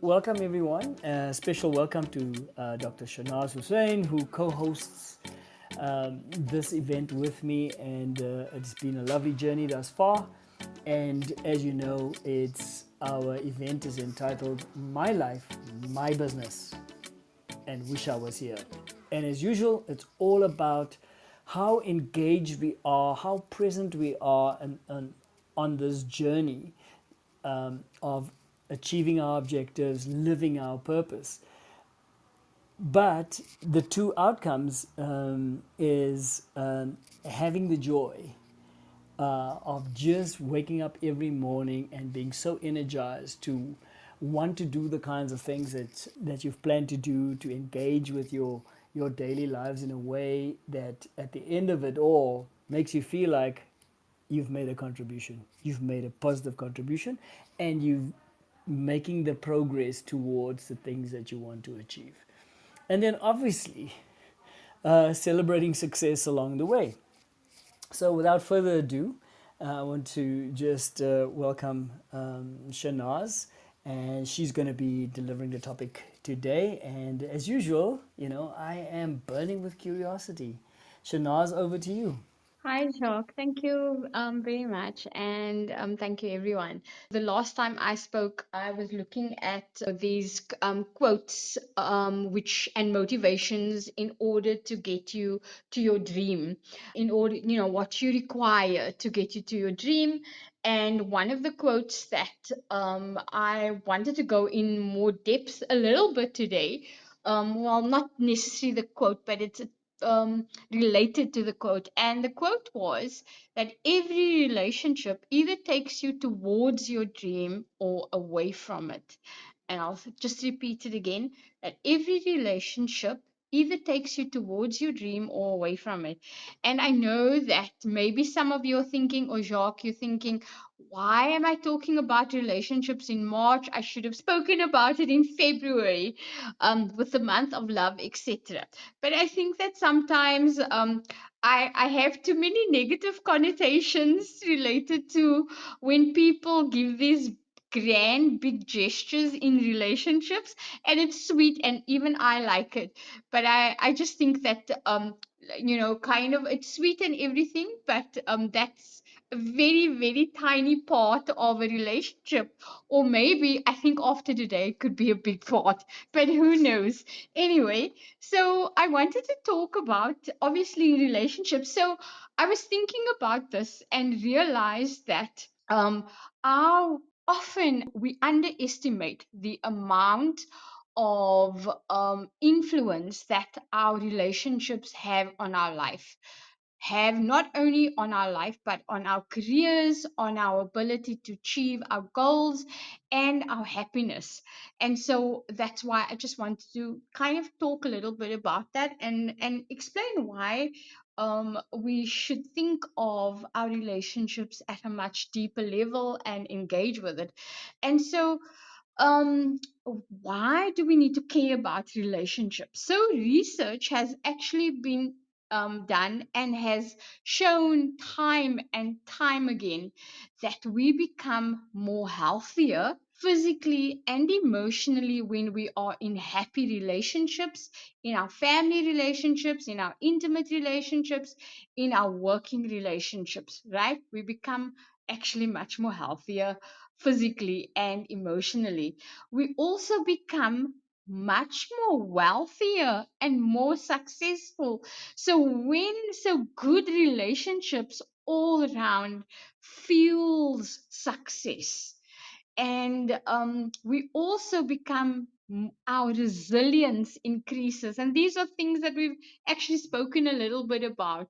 Welcome, everyone. Special welcome to Dr. Shanaaz Hussain, who co hosts this event with me, and it's been a lovely journey thus far. And as you know, it's our event is entitled My Life, My Business, and Wish I Was Here. And as usual, it's all about how engaged we are, how present we are on this journey of achieving our objectives, living our purpose. But the two outcomes is having the joy of just waking up every morning and being so energized to want to do the kinds of things that you've planned to do, to engage with your daily lives in a way that at the end of it all makes you feel like you've made a contribution, you've made a positive contribution, and you've making the progress towards the things that you want to achieve. And then obviously celebrating success along the way. So without further ado, I want to just welcome Shanaaz, and she's going to be delivering the topic today. And as usual, I am burning with curiosity. Shanaaz, over to you. Hi, Jacques. Thank you very much. And thank you, everyone. The last time I spoke, I was looking at these quotes which and motivations in order to get you to your dream, in order, what you require to get you to your dream. And one of the quotes that I wanted to go in more depth a little bit today, well, not necessarily the quote, but it's related to the quote. And the quote was that every relationship either takes you towards your dream or away from it. And I'll just repeat it again, that every relationship either takes you towards your dream or away from it. And I know that maybe some of you are thinking, or Jacques, you're thinking, why am I talking about relationships in March? I should have spoken about it in February, with the month of love, etc. But I think that sometimes I have too many negative connotations related to when people give these grand big gestures in relationships, and it's sweet and even I like it, but I just think that kind of it's sweet and everything, but that's a very very tiny part of a relationship, or maybe I think after today it could be a big part, but who knows. Anyway, so I wanted to talk about obviously relationships. So I was thinking about this and realized that how often we underestimate the amount of influence that our relationships have on our life, have not only on our life but on our careers, on our ability to achieve our goals and our happiness. And so that's why I just wanted to kind of talk a little bit about that and explain why we should think of our relationships at a much deeper level and engage with it. And so um why do we need to care about relationships? So research has actually been done and has shown time and time again that we become more healthier physically and emotionally when we are in happy relationships, in our family relationships, in our intimate relationships, in our working relationships, right? We become actually much more healthier physically and emotionally. We also become much more wealthier and more successful. So good relationships all around fuels success. And we also become our resilience increases. And these are things that we've actually spoken a little bit about.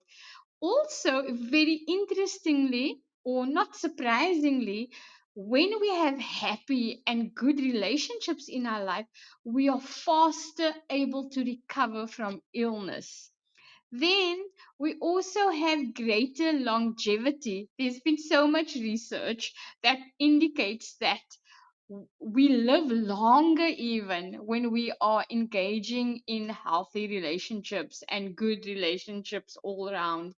Also, very interestingly, or not surprisingly, when we have happy and good relationships in our life, we are faster able to recover from illness. Then we also have greater longevity. There's been so much research that indicates that we live longer even when we are engaging in healthy relationships and good relationships all around.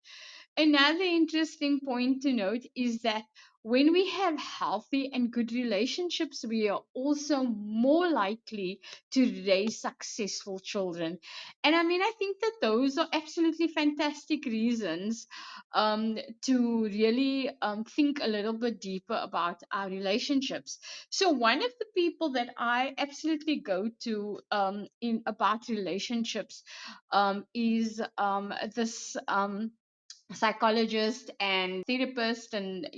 Another interesting point to note is that when we have healthy and good relationships, we are also more likely to raise successful children. And I mean, I think that those are absolutely fantastic reasons to really think a little bit deeper about our relationships. So one of the people that I absolutely go to in about relationships is this psychologist and therapist, and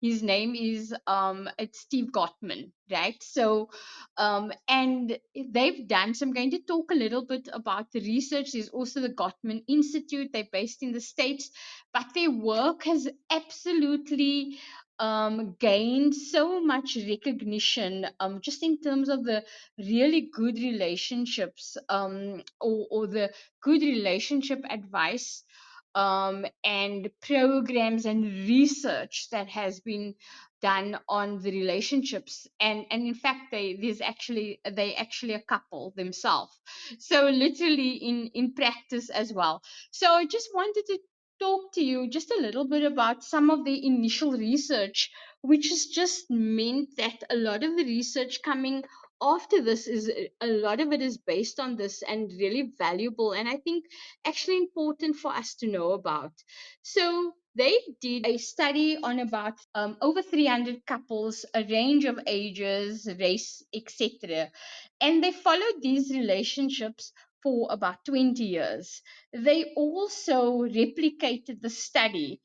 his name is it's Steve Gottman, right? So and they've done, so I'm going to talk a little bit about the research. There's also the Gottman Institute. They're based in the States, but their work has absolutely gained so much recognition, just in terms of the really good relationships, or the good relationship advice and programs and research that has been done on the relationships. And in fact, they actually a couple themselves, so literally in practice as well. So I just wanted to talk to you just a little bit about some of the initial research, which has just meant that a lot of the research coming after this is, a lot of it is based on this and really valuable, and I think actually important for us to know about. So they did a study on about over 300 couples, a range of ages, race, etc. And they followed these relationships for about 20 years. They also replicated the study,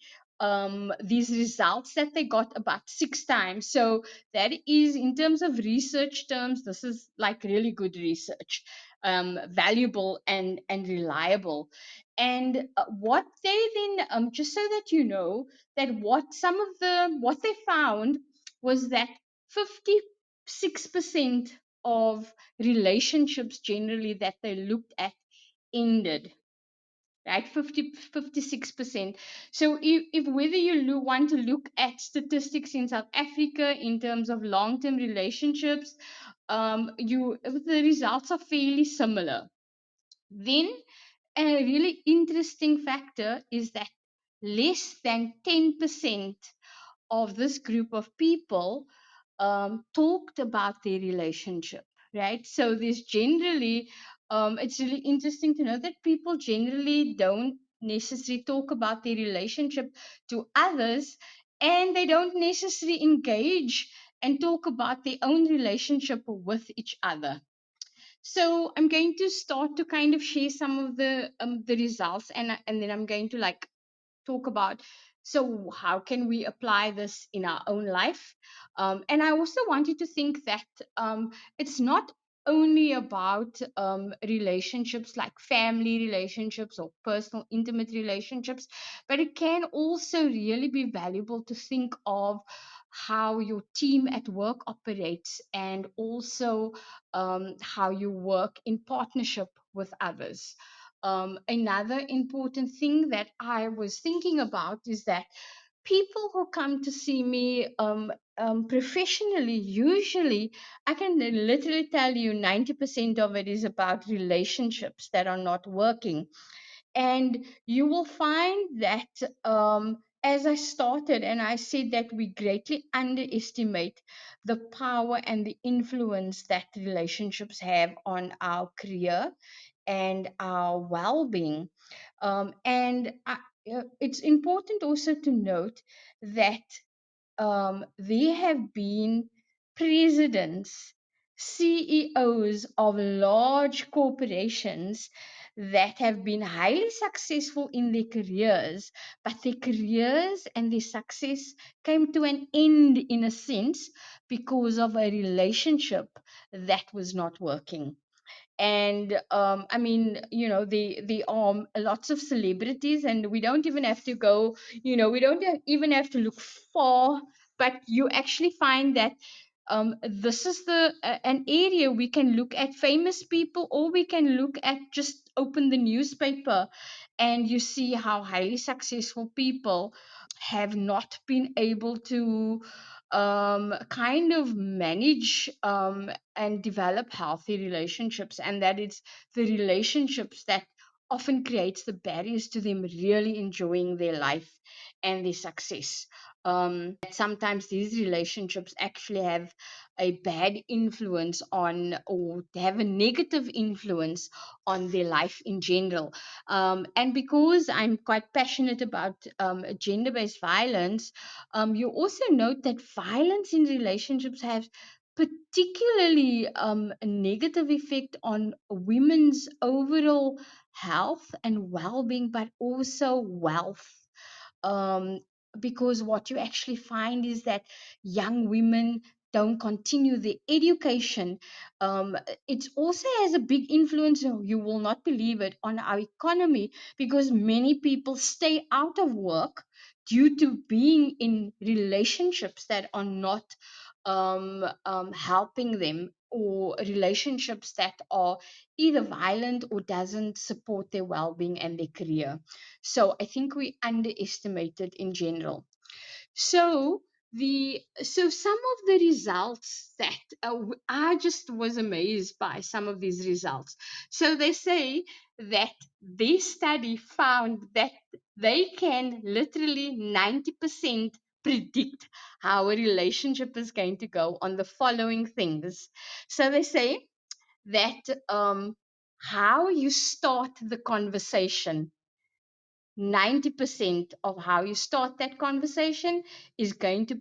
these results that they got about 6 times. So that is, in terms of research terms, this is like really good research, valuable and reliable. And what they then, just so that you know, that what they found was that 56% of relationships generally that they looked at ended, right? 56%. So if whether you want to look at statistics in South Africa in terms of long-term relationships, the results are fairly similar. Then a really interesting factor is that less than 10% of this group of people talked about their relationship, right? So there's generally, it's really interesting to know that people generally don't necessarily talk about their relationship to others, and they don't necessarily engage and talk about their own relationship with each other. So I'm going to start to kind of share some of the results, and then I'm going to like talk about, so how can we apply this in our own life. And I also want you to think that it's not only about relationships like family relationships or personal intimate relationships, but it can also really be valuable to think of how your team at work operates, and also how you work in partnership with others. Another important thing that I was thinking about is that people who come to see me professionally, usually, I can literally tell you 90% of it is about relationships that are not working. And you will find that, as I started and I said, that we greatly underestimate the power and the influence that relationships have on our career and our well-being. It's important also to note that there have been presidents, CEOs of large corporations that have been highly successful in their careers, but their careers and their success came to an end, in a sense, because of a relationship that was not working. And I mean, the lots of celebrities, and we don't even have to go, we don't even have to look far, but you actually find that this is an area we can look at famous people, or we can look at, just open the newspaper, and you see how highly successful people have not been able to kind of manage and develop healthy relationships, and that it's the relationships that often creates the barriers to them really enjoying their life and their success. That sometimes these relationships actually have a bad influence on, or have a negative influence on their life in general. And because I'm quite passionate about gender based violence, you also note that violence in relationships has particularly a negative effect on women's overall health and well-being, but also wealth. um, because what you actually find is that young women don't continue their education. um, it also has a big influence, you will not believe it, on our economy, because many people stay out of work due to being in relationships that are not helping them, or relationships that are either violent or doesn't support their well-being and their career. So I think we underestimate it in general. So some of the results that I just was amazed by some of these results. So they say that this study found that they can literally 90% predict how a relationship is going to go on the following things. So they say that how you start the conversation, 90% of how you start that conversation is going to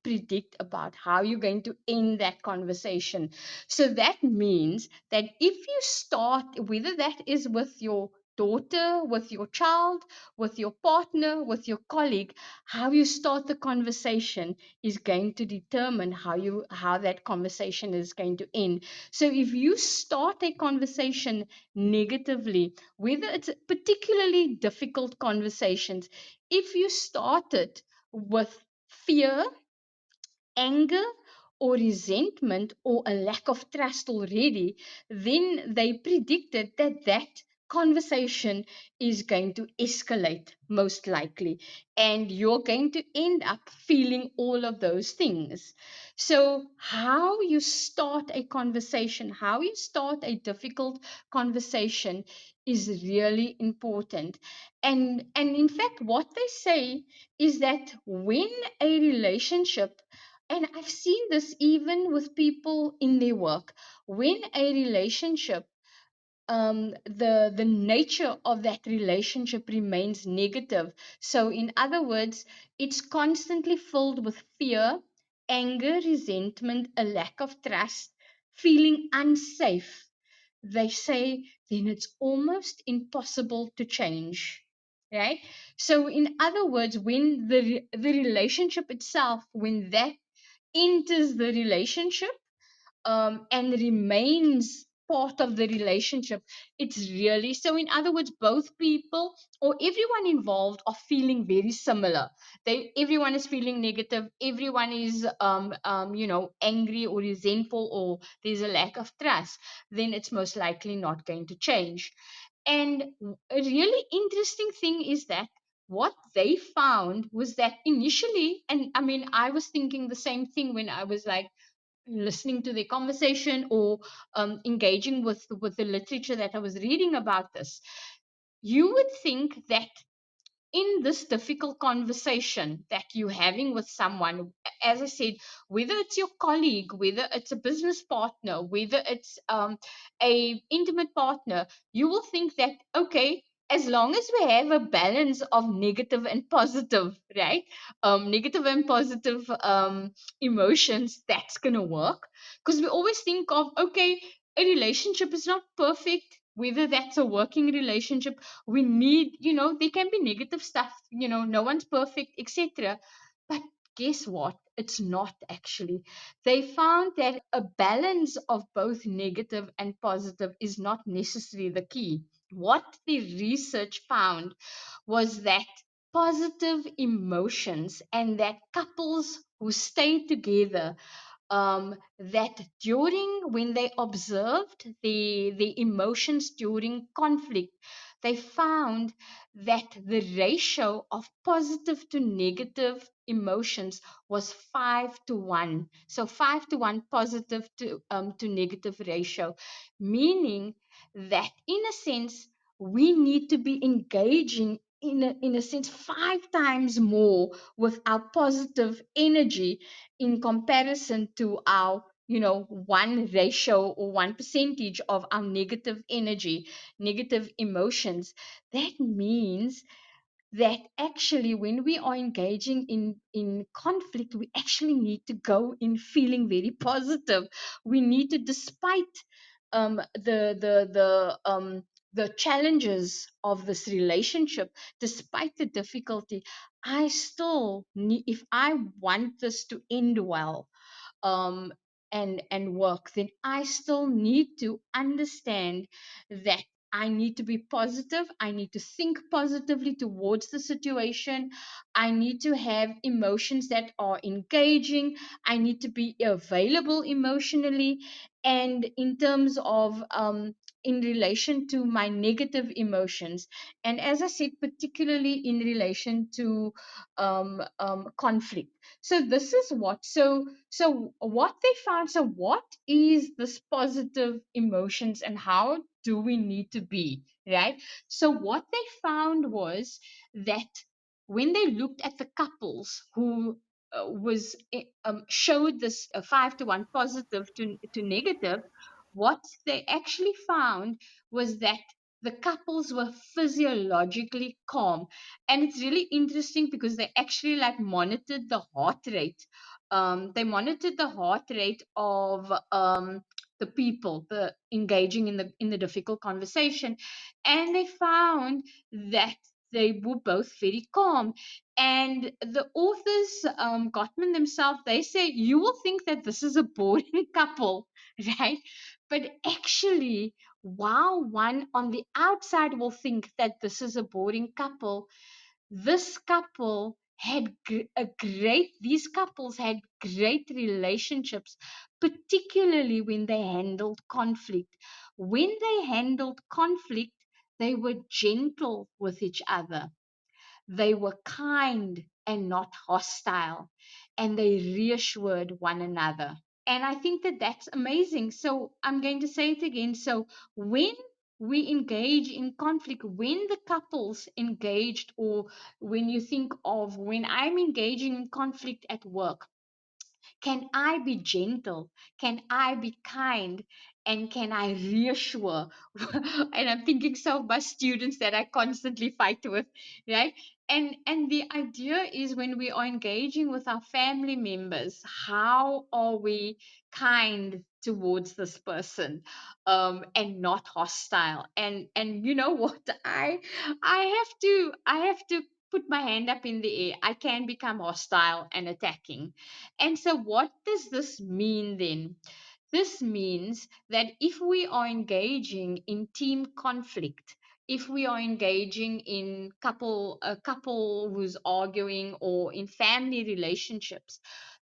predict about how you're going to end that conversation. So that means that if you start, whether that is with your daughter, with your child, with your partner, with your colleague, how you start the conversation is going to determine how that conversation is going to end. So if you start a conversation negatively, whether it's particularly difficult conversations, if you started with fear, anger, or resentment, or a lack of trust already, then they predicted that that conversation is going to escalate most likely, and you're going to end up feeling all of those things. So how you start a conversation, how you start a difficult conversation is really important. And in fact, what they say is that when a relationship, and I've seen this even with people in their work, when a relationship, the nature of that relationship remains negative. So in other words, it's constantly filled with fear, anger, resentment, a lack of trust, feeling unsafe, they say, then it's almost impossible to change. Right? So in other words, when the relationship itself, when that enters the relationship, and remains part of the relationship, it's really, so in other words, both people or everyone involved are feeling very similar. Everyone is feeling negative, everyone is angry or resentful, or there's a lack of trust, then it's most likely not going to change. And a really interesting thing is that what they found was that initially, and I mean, I was thinking the same thing when I was like listening to their conversation, or engaging with the literature that I was reading about this, you would think that in this difficult conversation that you're having with someone, as I said, whether it's your colleague, whether it's a business partner, whether it's a intimate partner, you will think that, okay, as long as we have a balance of negative and positive, right? Negative and positive emotions, that's gonna work. Because we always think of, okay, a relationship is not perfect, whether that's a working relationship, we need, there can be negative stuff, no one's perfect, etc. But guess what, it's not actually. They found that a balance of both negative and positive is not necessarily the key. What the research found was that positive emotions, and that couples who stay together, that during when they observed the emotions during conflict, they found that the ratio of positive to negative emotions was 5 to 1. So 5 to 1 positive to negative ratio, meaning that in a sense, we need to be engaging in a sense 5 times more with our positive energy in comparison to our, one ratio or one percentage of our negative energy, negative emotions. That means that actually when we are engaging in conflict, we actually need to go in feeling very positive. We need to, despite the challenges of this relationship, despite the difficulty, I still need, if I want this to end well, um, and work, then I still need to understand that I need to be positive. I need to think positively towards the situation. I need to have emotions that are engaging. I need to be available emotionally. And in terms of, in relation to my negative emotions, and as I said, particularly in relation to conflict. So this is what, so what they found. So what is this positive emotions and how do we need to be, right? So what they found was that when they looked at the couples who showed this 5 to 1 positive to negative, what they actually found was that the couples were physiologically calm. And it's really interesting because they actually like monitored the heart rate. They monitored the heart rate of the people, the engaging in the difficult conversation, and they found that they were both very calm. And the authors, Gottman themselves, they say you will think that this is a boring couple, right? But actually, while one on the outside will think that this is a boring couple, this couple had these couples had great relationships, particularly when they handled conflict. When they handled conflict, they were gentle with each other. They were kind and not hostile, and they reassured one another. And I think that that's amazing. So I'm going to say it again. So when we engage in conflict, when the couples engaged, or when you think of when I'm engaging in conflict at work, can I be gentle? Can I be kind? And can I reassure? And I'm thinking so of my students that I constantly fight with, right? And the idea is when we are engaging with our family members, how are we kind towards this person, and not hostile? And you know what? I have to put my hand up in the air. I can become hostile and attacking. And so, what does this mean then? This means that if we are engaging in team conflict, if we are engaging in a couple who's arguing, or in family relationships,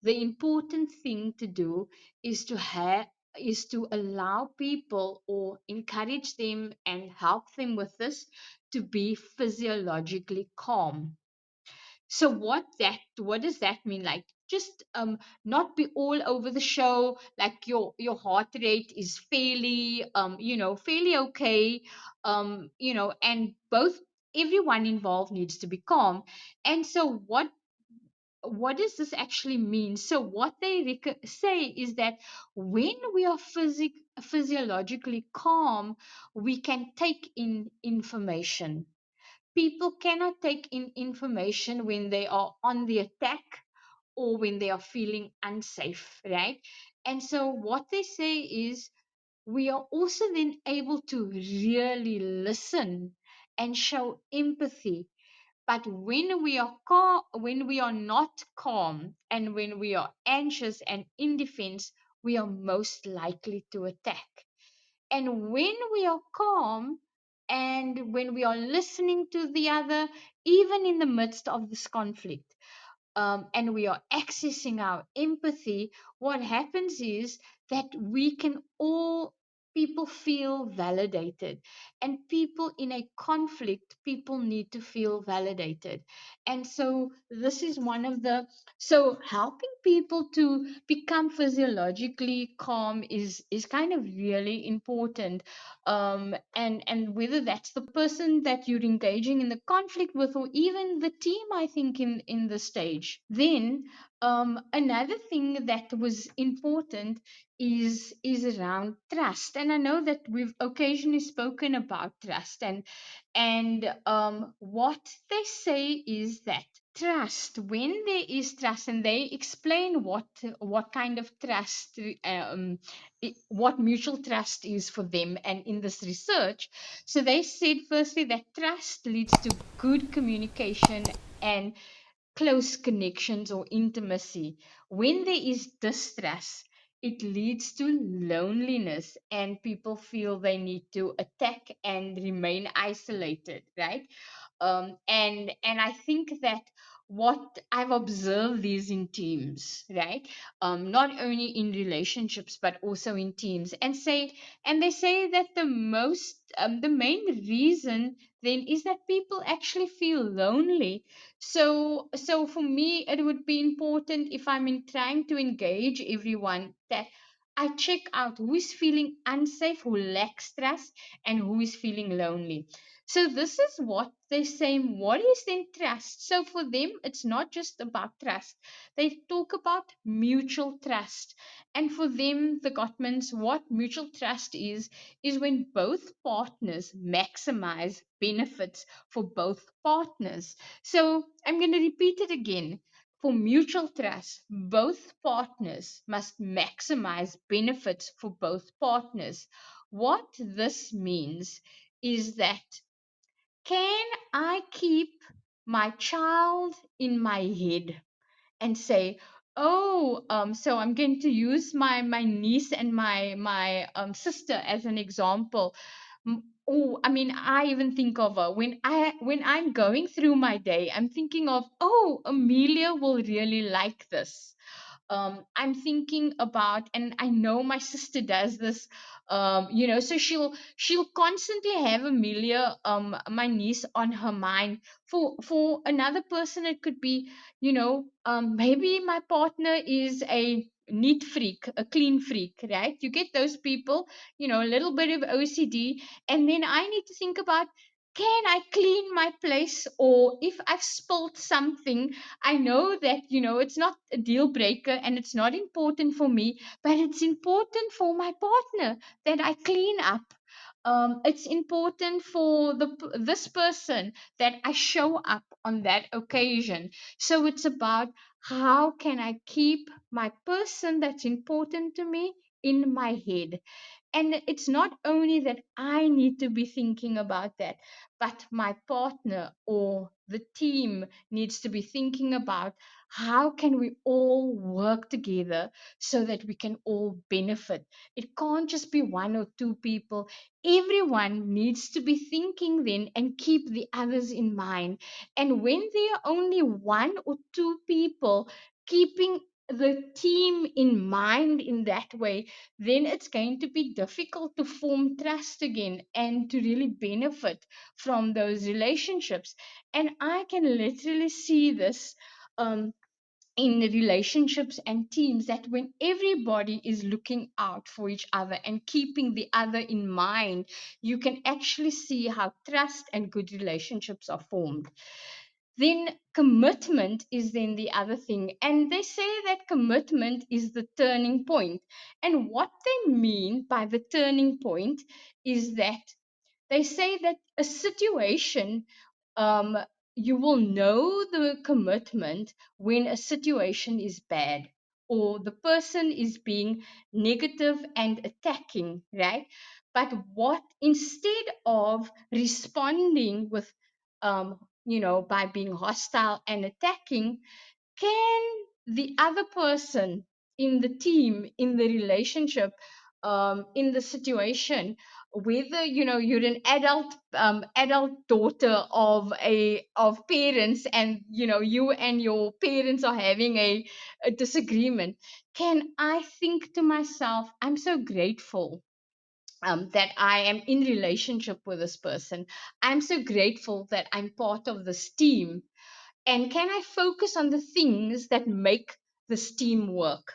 the important thing to do is to allow people, or encourage them and help them with this, to be physiologically calm. So what does that mean? Like, just not be all over the show, like your heart rate is fairly, fairly okay, and both, everyone involved needs to be calm. And so what does this actually mean? So what they say is that when we are physiologically calm, we can take in information. People cannot take in information when they are on the attack, or when they are feeling unsafe, right? And so what they say is we are also then able to really listen and show empathy. But when we are calm, when we are not calm, and when we are anxious and in defense, we are most likely to attack. And when we are calm, and when we are listening to the other, even in the midst of this conflict, and we are accessing our empathy, what happens is that we can all people feel validated, and people in a conflict, people need to feel validated. And so this is one of the, so helping people to become physiologically calm is kind of really important. And whether that's the person that you're engaging in the conflict with, or even the team, I think in the stage. Then another thing that was important is around trust. And I know that we've occasionally spoken about trust, and what they say is that trust, when there is trust, and they explain what kind of trust, what mutual trust is for them, and in this research, so they said firstly that trust leads to good communication and close connections or intimacy. When there is distress, it leads to loneliness, and people feel they need to attack and remain isolated, right? And I think that what I've observed is in teams, right? Not only in relationships but also in teams, and they say that the main reason then is that people actually feel lonely. So for me, it would be important, if I'm in trying to engage everyone, that I check out who is feeling unsafe, who lacks trust, and who is feeling lonely. So this is what they say. What is then trust? So for them, it's not just about trust. They talk about mutual trust. And for them, the Gottmans, what mutual trust is when both partners maximize benefits for both partners. So I'm going to repeat it again. For mutual trust, both partners must maximize benefits for both partners. What this means is that, can I keep my child in my head and say, oh, so I'm going to use my niece and my sister as an example. Oh, I mean, I even think of her when I'm going through my day. I'm thinking of, oh, Amelia will really like this. I'm thinking about, and I know my sister does this. So she'll constantly have Amelia, my niece, on her mind. For another person, it could be, maybe my partner is a neat freak, a clean freak, right? You get those people, a little bit of OCD, and then I need to think about, can I clean my place? Or if I've spilled something, I know that, it's not a deal breaker and it's not important for me, but it's important for my partner that I clean up. It's important for this person that I show up on that occasion. So it's about, how can I keep my person that's important to me in my head? And it's not only that I need to be thinking about that, but my partner or the team needs to be thinking about, how can we all work together so that we can all benefit. It can't just be one or two people. Everyone needs to be thinking then and keep the others in mind. And when there are only one or two people keeping the team in mind in that way, then it's going to be difficult to form trust again and to really benefit from those relationships. And I can literally see this um, in relationships and teams, that when everybody is looking out for each other and keeping the other in mind, you can actually see how trust and good relationships are formed. Then commitment is then the other thing, and they say that commitment is the turning point. And what they mean by the turning point is that they say that a situation, um, you will know the commitment when a situation is bad, or the person is being negative and attacking, right? But what, instead of responding with, by being hostile and attacking, can the other person in the team, in the relationship, in the situation, whether you're an adult daughter of parents, and you and your parents are having a disagreement, can I think to myself, I'm so grateful that I am in relationship with this person. I'm so grateful that I'm part of this team. And can I focus on the things that make this team work?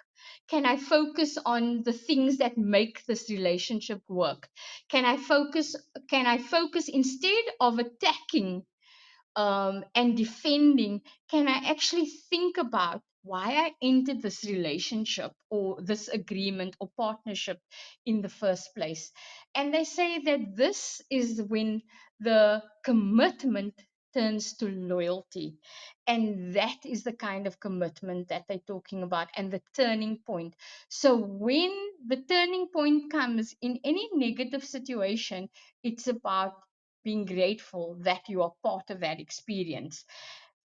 Can I focus on the things that make this relationship work? Can I focus can I focus instead of attacking and defending, can I actually think about why I entered this relationship or this agreement or partnership in the first place? And they say that this is when the commitment turns to loyalty. And that is the kind of commitment that they're talking about and the turning point. So when the turning point comes in any negative situation, it's about being grateful that you are part of that experience.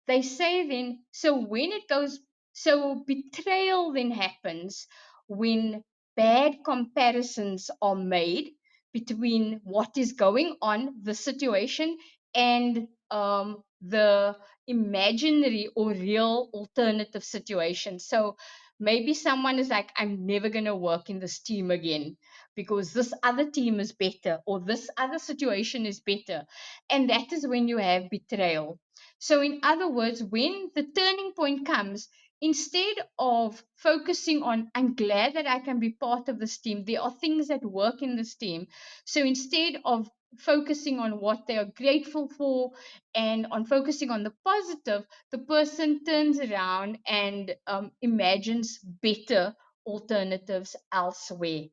They say then, so when it goes, so betrayal then happens when bad comparisons are made between what is going on, the situation, and the imaginary or real alternative situation. So maybe someone is like, I'm never going to work in this team again because this other team is better or this other situation is better. And that is when you have betrayal. So, in other words, when the turning point comes, instead of focusing on, I'm glad that I can be part of this team, there are things that work in this team. So, instead of focusing on what they are grateful for and on focusing on the positive, the person turns around and imagines better alternatives elsewhere.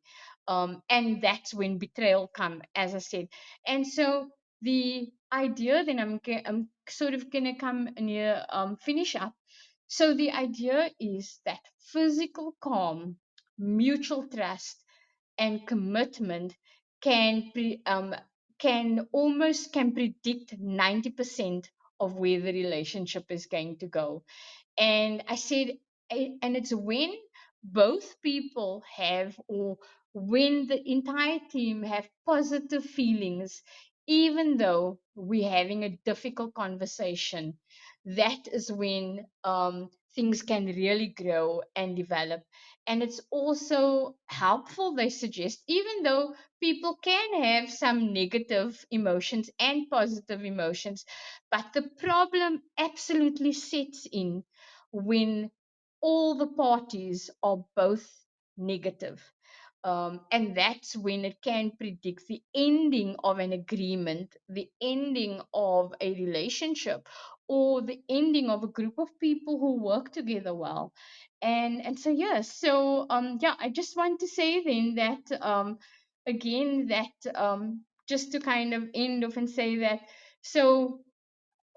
And that's when betrayal come, as I said. And so the idea, then I'm sort of gonna come near finish up. So the idea is that physical calm, mutual trust, and commitment can can predict 90% of where the relationship is going to go. And I said, and it's when both people have, or when the entire team have positive feelings, even though we're having a difficult conversation, that is when things can really grow and develop. And it's also helpful, they suggest, even though people can have some negative emotions and positive emotions, but the problem absolutely sets in when all the parties are both negative. And that's when it can predict the ending of an agreement, the ending of a relationship, or the ending of a group of people who work together well. And so yes, so yeah, I just want to say then that again that just to kind of end off and say that, so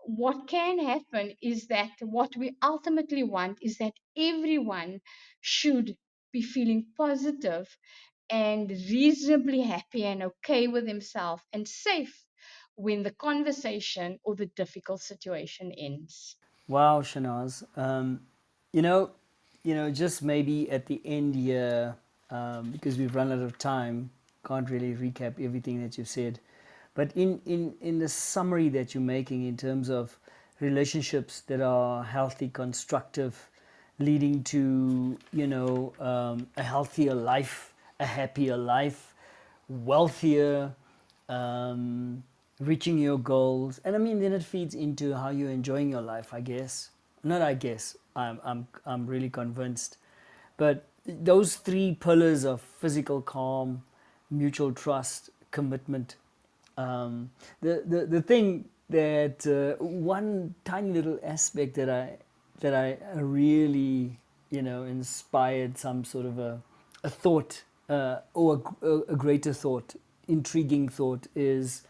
what can happen is that what we ultimately want is that everyone should be feeling positive and reasonably happy and okay with himself and safe when the conversation or the difficult situation ends. Wow, Shanaz. You know, just maybe at the end here, because we've run out of time, can't really recap everything that you've said. But in the summary that you're making in terms of relationships that are healthy, constructive, leading to a healthier life, a happier life, wealthier, um, reaching your goals, and I mean then it feeds into how you're enjoying your life. I guess, not I guess. I'm really convinced. But those three pillars of physical calm, mutual trust, commitment. The thing that one tiny little aspect that I really inspired some sort of a thought or a greater thought, intriguing thought is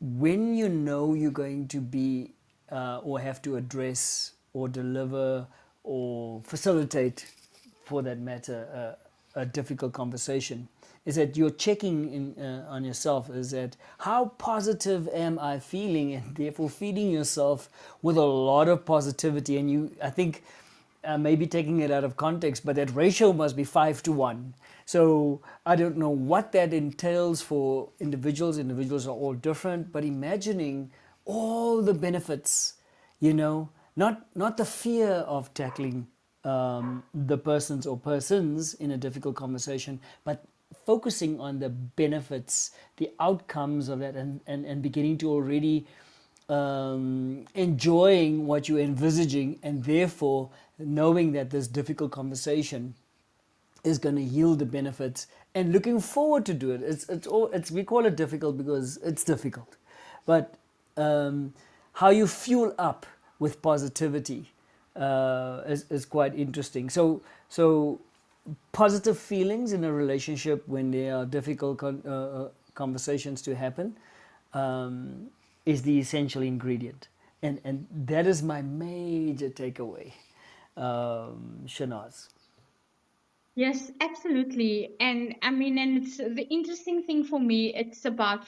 when you know you're going to be or have to address or deliver or facilitate, for that matter, a difficult conversation, is that you're checking in on yourself. Is that how positive am I feeling, and therefore feeding yourself with a lot of positivity. And I think maybe taking it out of context, but that ratio must be 5 to 1. So I don't know what that entails for individuals. Individuals are all different, but imagining all the benefits, not the fear of tackling the persons or persons in a difficult conversation, but focusing on the benefits, the outcomes of that, and beginning to already enjoying what you're envisaging, and therefore knowing that this difficult conversation is going to yield the benefits and looking forward to do it. It's we call it difficult because it's difficult, but how you fuel up with positivity is quite interesting. So positive feelings in a relationship when there are difficult conversations to happen is the essential ingredient, and that is my major takeaway, Shanaaz. Yes, absolutely. And I mean, and it's the interesting thing for me, it's about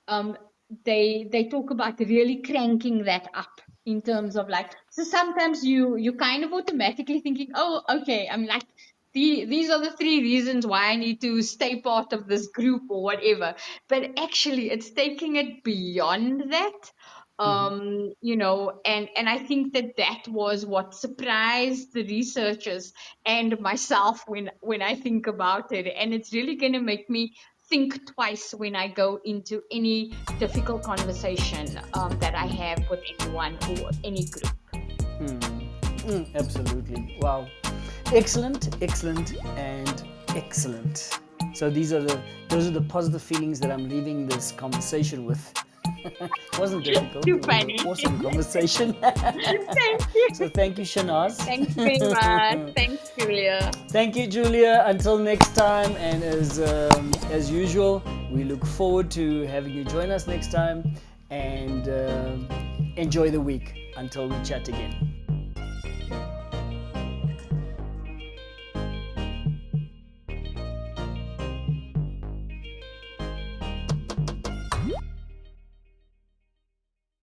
um they talk about really cranking that up in terms of like, so sometimes you kind of automatically thinking, oh, okay, I'm like, these are the three reasons why I need to stay part of this group or whatever. But actually it's taking it beyond that. And I think that that was what surprised the researchers and myself when I think about it. And it's really going to make me think twice when I go into any difficult conversation that I have with anyone or any group. Absolutely. Wow. Excellent, excellent, and excellent. So those are the positive feelings that I'm leaving this conversation with. It wasn't difficult. Too It was an funny. awesome conversation. Thank you. So thank you, Shanaz. Thanks very much. Thanks, Julia. Thank you, Julia. Until next time, and as usual, we look forward to having you join us next time. And enjoy the week until we chat again.